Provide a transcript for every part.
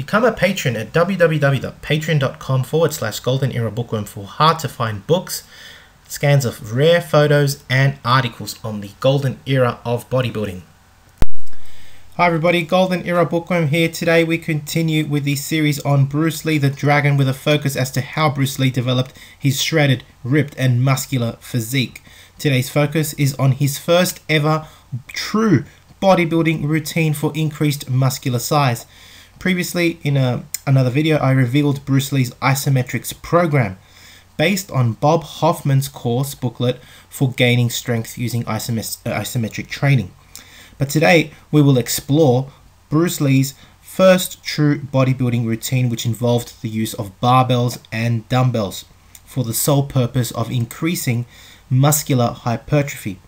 Become a patron at www.patreon.com/Golden Era Bookworm for hard to find books, scans of rare photos and articles on the golden era of bodybuilding. Hi everybody, Golden Era Bookworm here. Today we continue with the series on Bruce Lee the Dragon with a focus as to how Bruce Lee developed his shredded, ripped and muscular physique. Today's focus is on his first ever true bodybuilding routine for increased muscular size. Previously in another video I revealed Bruce Lee's isometrics program based on Bob Hoffman's course booklet for gaining strength using isometric training. But today we will explore Bruce Lee's first true bodybuilding routine, which involved the use of barbells and dumbbells for the sole purpose of increasing muscular hypertrophy.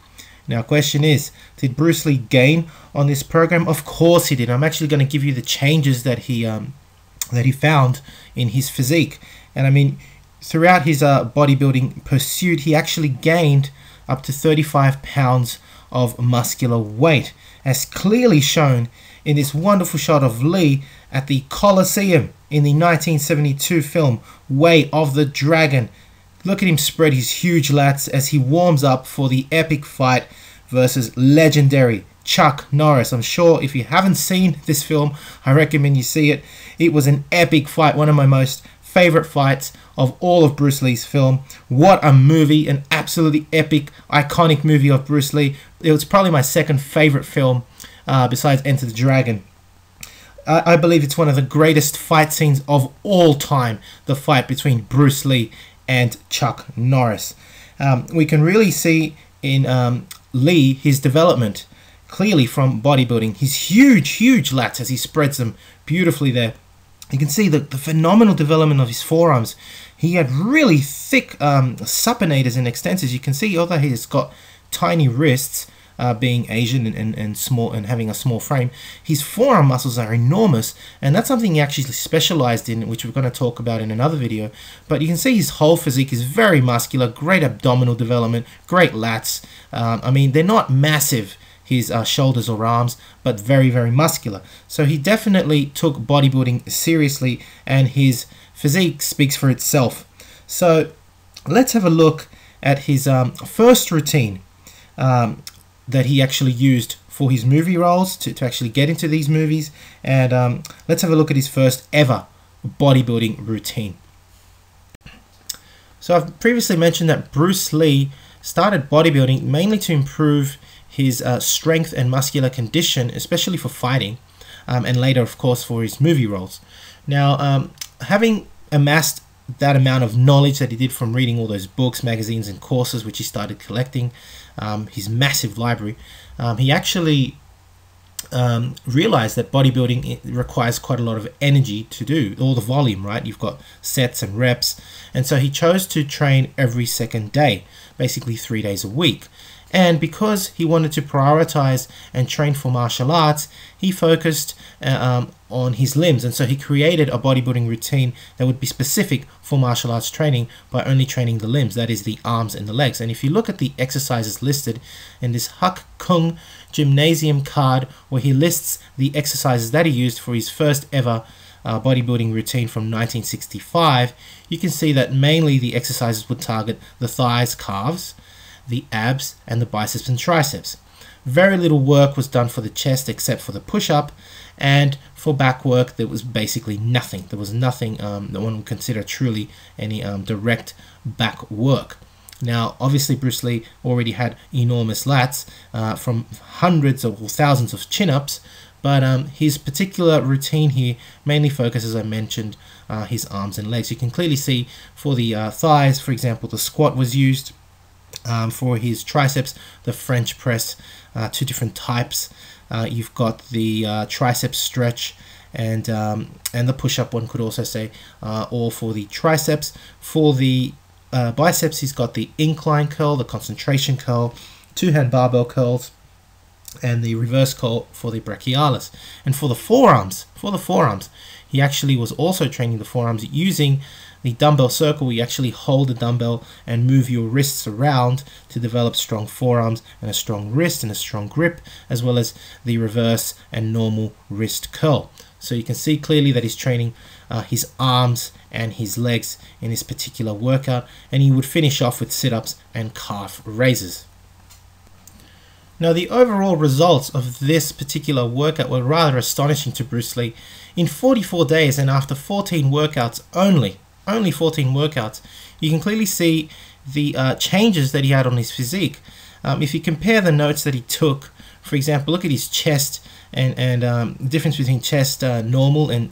Now, question is, did Bruce Lee gain on this program? Of course he did. I'm actually going to give you the changes that he found in his physique. And I mean, throughout his bodybuilding pursuit, he actually gained up to 35 pounds of muscular weight, as clearly shown in this wonderful shot of Lee at the Coliseum in the 1972 film Way of the Dragon. Look at him spread his huge lats as he warms up for the epic fight versus legendary Chuck Norris. I'm sure if you haven't seen this film, I recommend you see it. It was an epic fight, one of my most favorite fights of all of Bruce Lee's film. What a movie, an absolutely epic, iconic movie of Bruce Lee. It was probably my second favorite film besides Enter the Dragon. I believe it's one of the greatest fight scenes of all time, the fight between Bruce Lee and Chuck Norris. We can really see in Lee his development clearly from bodybuilding. His huge lats as he spreads them beautifully there. You can see the phenomenal development of his forearms. He had really thick supinators and extensors. You can see, although he's got tiny wrists, being Asian and small and having a small frame, his forearm muscles are enormous, and that's something he actually specialized in, which we're going to talk about in another video. But you can see his whole physique is very muscular, great abdominal development, great lats. I mean, they're not massive, his shoulders or arms, but very muscular. So he definitely took bodybuilding seriously, and his physique speaks for itself. So let's have a look at his first routine that he actually used for his movie roles to actually get into these movies. And let's have a look at his first ever bodybuilding routine. So I've previously mentioned that Bruce Lee started bodybuilding mainly to improve his strength and muscular condition, especially for fighting, and later of course for his movie roles. Now, having amassed that amount of knowledge that he did from reading all those books, magazines and courses which he started collecting, his massive library, he actually realized that bodybuilding requires quite a lot of energy to do, all the volume, right? You've got sets and reps, and so he chose to train every second day, basically 3 days a week. And because he wanted to prioritize and train for martial arts, he focused on his limbs, and so he created a bodybuilding routine that would be specific for martial arts training by only training the limbs, that is the arms and the legs. And if you look at the exercises listed in this Huck Kung gymnasium card, where he lists the exercises that he used for his first ever bodybuilding routine from 1965, you can see that mainly the exercises would target the thighs, calves, the abs and the biceps and triceps. Very little work was done for the chest except for the push-up, and for back work there was basically nothing. There was nothing that one would consider truly any direct back work. Now obviously Bruce Lee already had enormous lats from hundreds or thousands of chin-ups, but his particular routine here mainly focuses, as I mentioned, his arms and legs. You can clearly see for the thighs, for example, the squat was used. For his triceps, the French press, two different types. You've got the tricep stretch and the push-up, one could also say, all for the triceps. For the biceps, he's got the incline curl, the concentration curl, two-hand barbell curls, and the reverse curl for the brachialis. And for the forearms, he actually was also training the forearms using the dumbbell circle, where you actually hold the dumbbell and move your wrists around to develop strong forearms and a strong wrist and a strong grip, as well as the reverse and normal wrist curl. So you can see clearly that he's training his arms and his legs in this particular workout, and he would finish off with sit-ups and calf raises. Now, the overall results of this particular workout were rather astonishing to Bruce Lee. In 44 days and after 14 workouts only 14 workouts, you can clearly see the changes that he had on his physique. If you compare the notes that he took, for example, look at his chest and the difference between chest normal and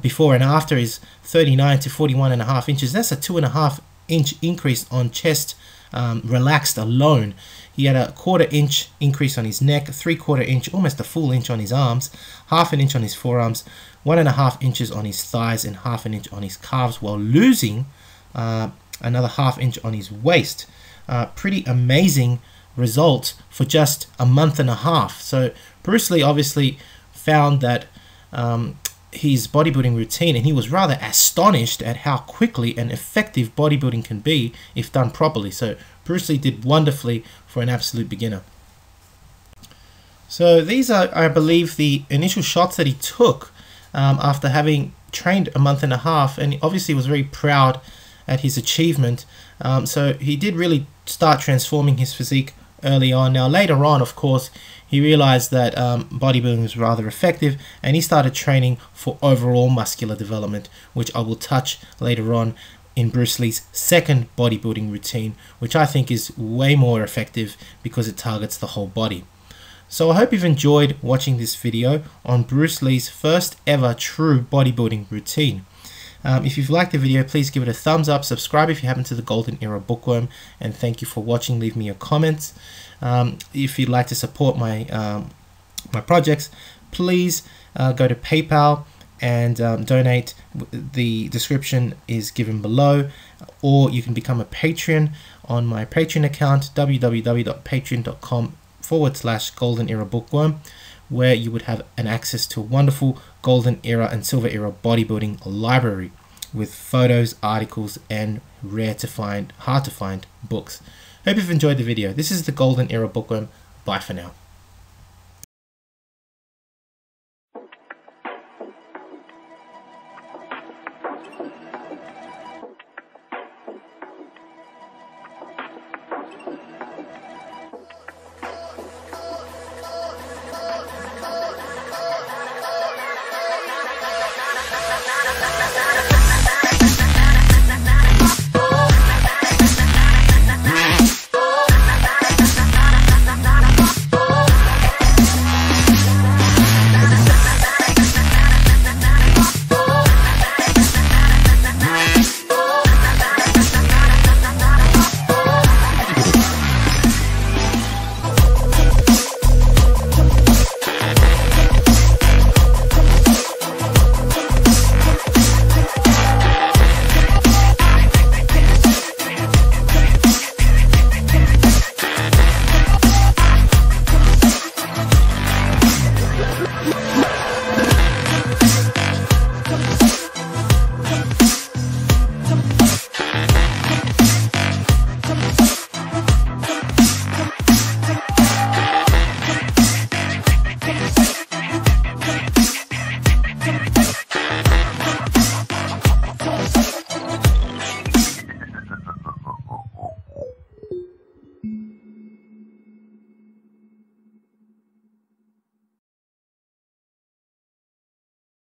before and after is 39 to 41.5 inches. That's a 2.5 inch increase on chest relaxed alone. He had a 1/4 inch increase on his neck, 3/4 inch, almost a full inch on his arms, 1/2 inch on his forearms, 1.5 inches on his thighs, and 1/2 inch on his calves, while losing another 1/2 inch on his waist. Pretty amazing result for just a month and a half. So Bruce Lee obviously found that his bodybuilding routine, and he was rather astonished at how quickly and effective bodybuilding can be if done properly. So Bruce Lee did wonderfully for an absolute beginner. So these are, I believe, the initial shots that he took after having trained a month and a half, and he obviously was very proud at his achievement. So he did really start transforming his physique early on. Now later on, of course, he realized that bodybuilding was rather effective, and he started training for overall muscular development, which I will touch later on in Bruce Lee's second bodybuilding routine, which I think is way more effective because it targets the whole body. So I hope you've enjoyed watching this video on Bruce Lee's first ever true bodybuilding routine. If you've liked the video, please give it a thumbs up, subscribe if you happen to the Golden Era Bookworm, and thank you for watching. Leave me your comments. If you'd like to support my my projects, please go to PayPal and donate. The description is given below, or you can become a Patreon on my Patreon account, www.patreon.com/Golden Era Bookworm, where you would have an access to a wonderful Golden Era and Silver Era bodybuilding library with photos, articles, and rare to find, hard to find books. Hope you've enjoyed the video. This is the Golden Era Bookworm. Bye for now.